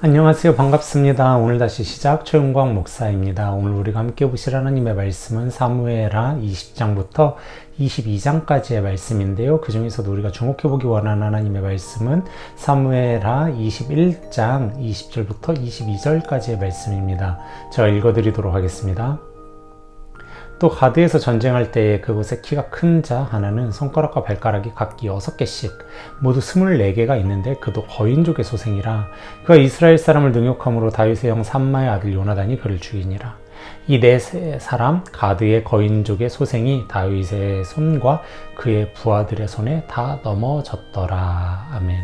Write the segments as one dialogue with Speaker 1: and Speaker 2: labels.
Speaker 1: 안녕하세요. 반갑습니다. 오늘 다시 시작 최은광 목사입니다. 오늘 우리가 함께 보실 하나님의 말씀은 사무엘하 20장부터 22장까지의 말씀인데요. 그 중에서도 우리가 주목해보기 원하는 하나님의 말씀은 사무엘하 21장 20절부터 22절까지의 말씀입니다. 제가 읽어드리도록 하겠습니다. 또 가드에서 전쟁할 때에 그곳에 키가 큰 자 하나는 손가락과 발가락이 각기 6개씩 모두 24개가 있는데 그도 거인족의 소생이라. 그가 이스라엘 사람을 능욕함으로 다윗의 형 삼마의 아들 요나단이 그를 죽이니라. 이 네 사람 가드의 거인족의 소생이 다윗의 손과 그의 부하들의 손에 다 넘어졌더라. 아멘.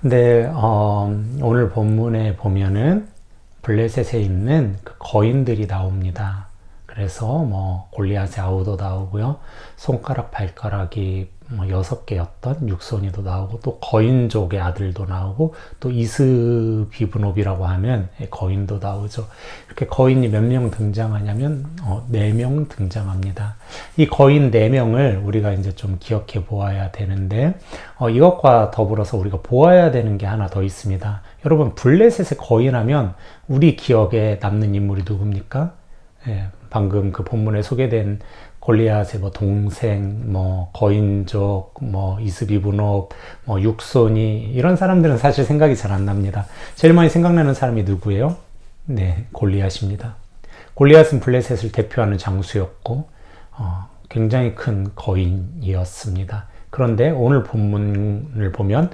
Speaker 1: 네, 오늘 본문에 보면은 블레셋에 있는 그 거인들이 나옵니다. 그래서 골리앗의 아우도 나오고요. 손가락 발가락이 6개였던 육손이도 나오고, 또 거인족의 아들도 나오고, 또 이스비브노비라고 하는 거인도 나오죠. 이렇게 거인이 몇 명 등장하냐면 4명 등장합니다. 이 거인 4명을 우리가 이제 좀 기억해 보아야 되는데, 이것과 더불어서 우리가 보아야 되는 게 하나 더 있습니다. 여러분, 블레셋의 거인하면 우리 기억에 남는 인물이 누굽니까? 예, 방금 그 본문에 소개된 골리앗의 동생, 거인족, 이스비브노b, 육손이, 이런 사람들은 사실 생각이 잘 안 납니다. 제일 많이 생각나는 사람이 누구예요? 네, 골리앗입니다. 골리앗은 블레셋을 대표하는 장수였고, 굉장히 큰 거인이었습니다. 그런데 오늘 본문을 보면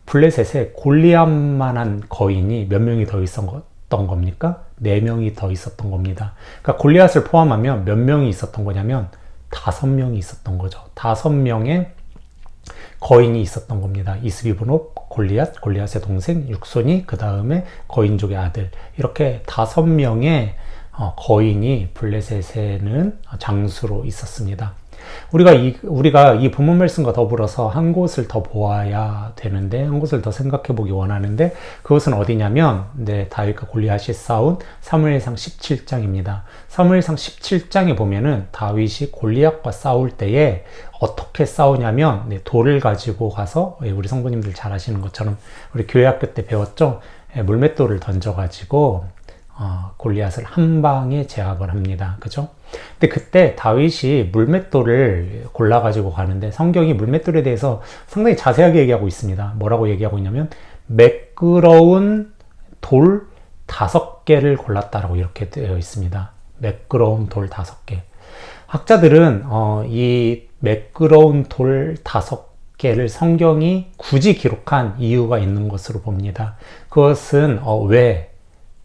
Speaker 1: 블레셋에 골리앗만한 거인이 몇 명이 더 있었던 겁니까? 4명이 더 있었던 겁니다. 그러니까 골리앗을 포함하면 몇 명이 있었던 거냐면 5명이 있었던 거죠. 5명의 거인이 있었던 겁니다. 이스비브노b, 골리앗의 동생, 육손이, 그 다음에 거인족의 아들, 이렇게 5명의 거인이 블레셋에는 장수로 있었습니다. 우리가 이 본문 말씀과 더불어서 한 곳을 더 보아야 되는데, 한 곳을 더 생각해 보기 원하는데, 그것은 어디냐면, 다윗과 골리앗이 싸운 사무엘상 17장입니다. 사무엘상 17장에 보면은 다윗이 골리앗과 싸울 때에 어떻게 싸우냐면, 돌을 가지고 가서, 우리 성도님들 잘 아시는 것처럼 우리 교회학교 때 배웠죠? 물맷돌을 던져가지고 골리앗을 한 방에 제압을 합니다. 그죠? 근데 그때 다윗이 물맷돌을 골라가지고 가는데, 성경이 물맷돌에 대해서 상당히 자세하게 얘기하고 있습니다. 뭐라고 얘기하고 있냐면, 매끄러운 돌 5개를 골랐다라고 이렇게 되어 있습니다. 매끄러운 돌 5개. 학자들은 이 매끄러운 돌 5개를 성경이 굳이 기록한 이유가 있는 것으로 봅니다. 그것은 왜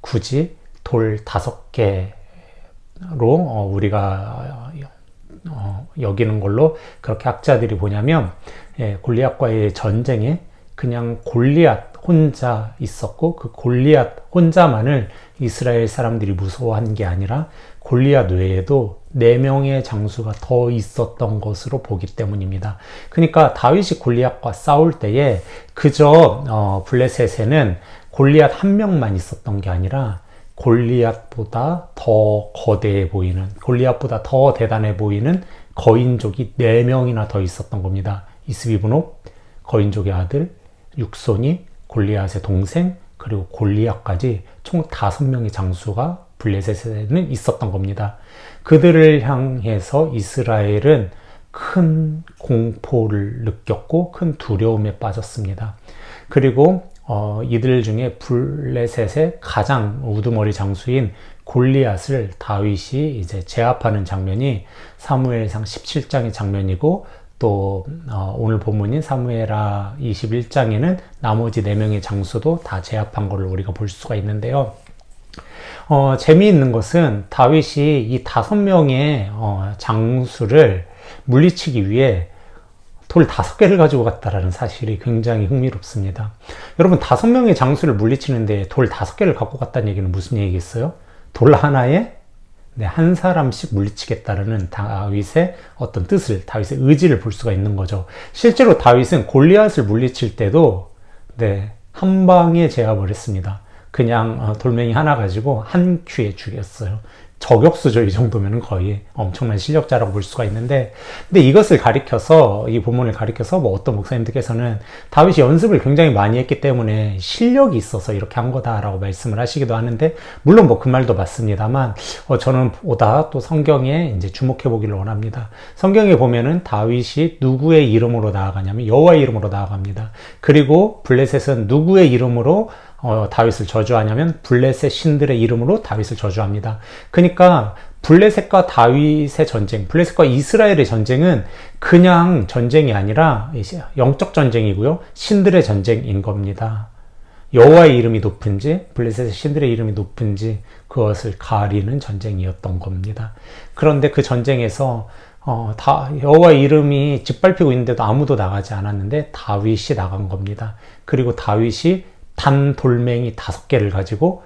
Speaker 1: 굳이 돌 5개로 우리가 여기는 걸로 그렇게 학자들이 보냐면, 골리앗과의 전쟁에 그냥 골리앗 혼자 있었고, 그 골리앗 혼자만을 이스라엘 사람들이 무서워한 게 아니라 골리앗 외에도 4명의 장수가 더 있었던 것으로 보기 때문입니다. 그러니까 다윗이 골리앗과 싸울 때에 그저 블레셋에는 골리앗 1명만 있었던 게 아니라 골리앗보다 더 거대해 보이는, 골리앗보다 더 대단해 보이는 거인족이 4명이나 더 있었던 겁니다. 이스비브노b, 거인족의 아들, 육손이, 골리앗의 동생, 그리고 골리앗까지 총 5명의 장수가 블레셋에는 있었던 겁니다. 그들을 향해서 이스라엘은 큰 공포를 느꼈고 큰 두려움에 빠졌습니다. 그리고 이들 중에 블레셋의 가장 우두머리 장수인 골리앗을 다윗이 이제 제압하는 장면이 사무엘상 17장의 장면이고, 또 오늘 본문인 사무엘하 21장에는 나머지 4명의 장수도 다 제압한 것을 우리가 볼 수가 있는데요. 재미있는 것은 다윗이 이 5명의 장수를 물리치기 위해 돌 5개를 가지고 갔다라는 사실이 굉장히 흥미롭습니다. 여러분, 5명의 장수를 물리치는데 돌 5개를 갖고 갔다는 얘기는 무슨 얘기겠어요? 돌 하나에 한 사람씩 물리치겠다라는 다윗의 어떤 뜻을, 다윗의 의지를 볼 수가 있는 거죠. 실제로 다윗은 골리앗을 물리칠 때도 한 방에 제압을 했습니다. 그냥 돌멩이 하나 가지고 한 큐에 죽였어요. 저격수죠. 이 정도면 거의 엄청난 실력자라고 볼 수가 있는데, 근데 이것을 가리켜서, 이 본문을 가리켜서 뭐 어떤 목사님들께서는 다윗이 연습을 굉장히 많이 했기 때문에 실력이 있어서 이렇게 한 거다라고 말씀을 하시기도 하는데, 물론 뭐 그 말도 맞습니다만, 저는 보다 또 성경에 이제 주목해 보기를 원합니다. 성경에 보면은 다윗이 누구의 이름으로 나아가냐면 여호와의 이름으로 나아갑니다. 그리고 블레셋은 누구의 이름으로 다윗을 저주하냐면 블레셋 신들의 이름으로 다윗을 저주합니다. 그러니까 블레셋과 다윗의 전쟁, 블레셋과 이스라엘의 전쟁은 그냥 전쟁이 아니라 영적 전쟁이고요. 신들의 전쟁인 겁니다. 여호와의 이름이 높은지 블레셋의 신들의 이름이 높은지 그것을 가리는 전쟁이었던 겁니다. 그런데 그 전쟁에서 여호와의 이름이 짓밟히고 있는데도 아무도 나가지 않았는데 다윗이 나간 겁니다. 그리고 다윗이 단 돌멩이 5개를 가지고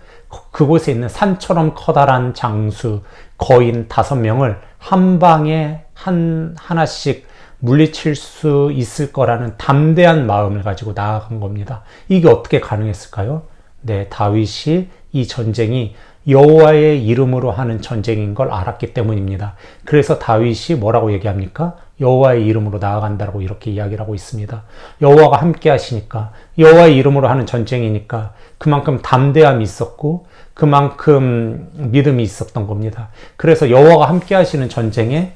Speaker 1: 그곳에 있는 산처럼 커다란 장수 거인 5명을 한 방에 하나씩 물리칠 수 있을 거라는 담대한 마음을 가지고 나아간 겁니다. 이게 어떻게 가능했을까요? 네, 다윗이 이 전쟁이 여호와의 이름으로 하는 전쟁인 걸 알았기 때문입니다. 그래서 다윗이 뭐라고 얘기합니까? 여호와의 이름으로 나아간다라고 이렇게 이야기를 하고 있습니다. 여호와가 함께 하시니까, 여호와의 이름으로 하는 전쟁이니까 그만큼 담대함이 있었고 그만큼 믿음이 있었던 겁니다. 그래서 여호와가 함께 하시는 전쟁에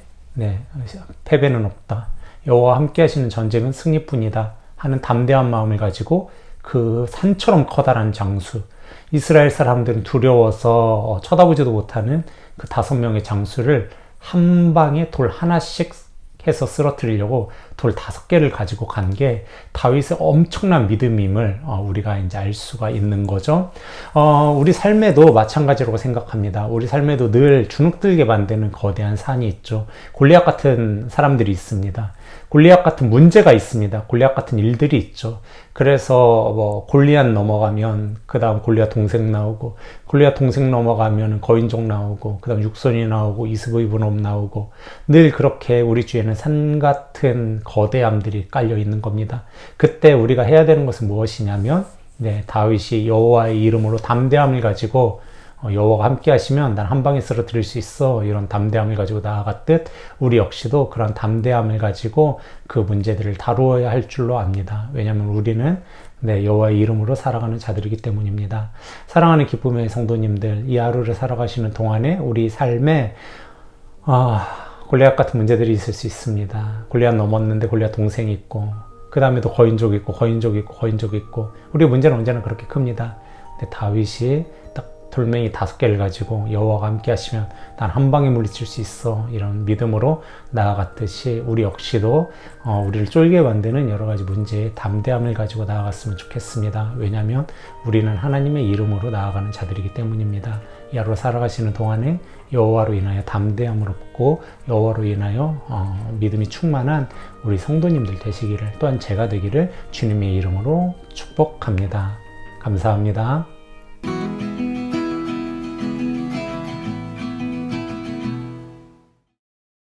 Speaker 1: 패배는 없다. 여호와와 함께 하시는 전쟁은 승리뿐이다 하는 담대한 마음을 가지고 그 산처럼 커다란 장수, 이스라엘 사람들은 두려워서 쳐다보지도 못하는 그 5명의 장수를 한 방에 돌 하나씩 해서 쓰러뜨리려고 돌 5개를 가지고 간 게 다윗의 엄청난 믿음임을 우리가 이제 알 수가 있는 거죠. 우리 삶에도 마찬가지라고 생각합니다. 우리 삶에도 늘 주눅들게 만드는 거대한 산이 있죠. 골리앗 같은 사람들이 있습니다. 골리앗 같은 문제가 있습니다. 골리앗 같은 일들이 있죠. 그래서 뭐 골리앗 넘어가면 그 다음 골리앗 동생 나오고, 골리앗 동생 넘어가면 거인족 나오고, 그 다음 육손이 나오고, 이스보이브놈 나오고, 늘 그렇게 우리 주위에는 산 같은 거대함들이 깔려 있는 겁니다. 그때 우리가 해야 되는 것은 무엇이냐면, 다윗이 여호와의 이름으로 담대함을 가지고 여호와가 함께 하시면 난 한 방에 쓰러뜨릴 수 있어, 이런 담대함을 가지고 나아갔듯 우리 역시도 그런 담대함을 가지고 그 문제들을 다루어야 할 줄로 압니다. 왜냐하면 우리는 여호와의 이름으로 살아가는 자들이기 때문입니다. 사랑하는 기쁨의 성도님들, 이 하루를 살아가시는 동안에 우리 삶에 골리앗 같은 문제들이 있을 수 있습니다. 골리앗 넘었는데 골리앗 동생이 있고, 그 다음에도 거인족이 있고, 거인족이 있고, 거인족이 있고, 우리의 문제는 언제나 그렇게 큽니다. 근데 다윗이 딱 돌멩이 5개를 가지고 여호와가 함께 하시면 난 한 방에 물리칠 수 있어, 이런 믿음으로 나아갔듯이 우리 역시도 우리를 쫄게 만드는 여러 가지 문제에 담대함을 가지고 나아갔으면 좋겠습니다. 왜냐하면 우리는 하나님의 이름으로 나아가는 자들이기 때문입니다. 이 하루 살아가시는 동안에 여호와로 인하여 담대함을 얻고 여호와로 인하여 믿음이 충만한 우리 성도님들 되시기를, 또한 제가 되기를 주님의 이름으로 축복합니다. 감사합니다.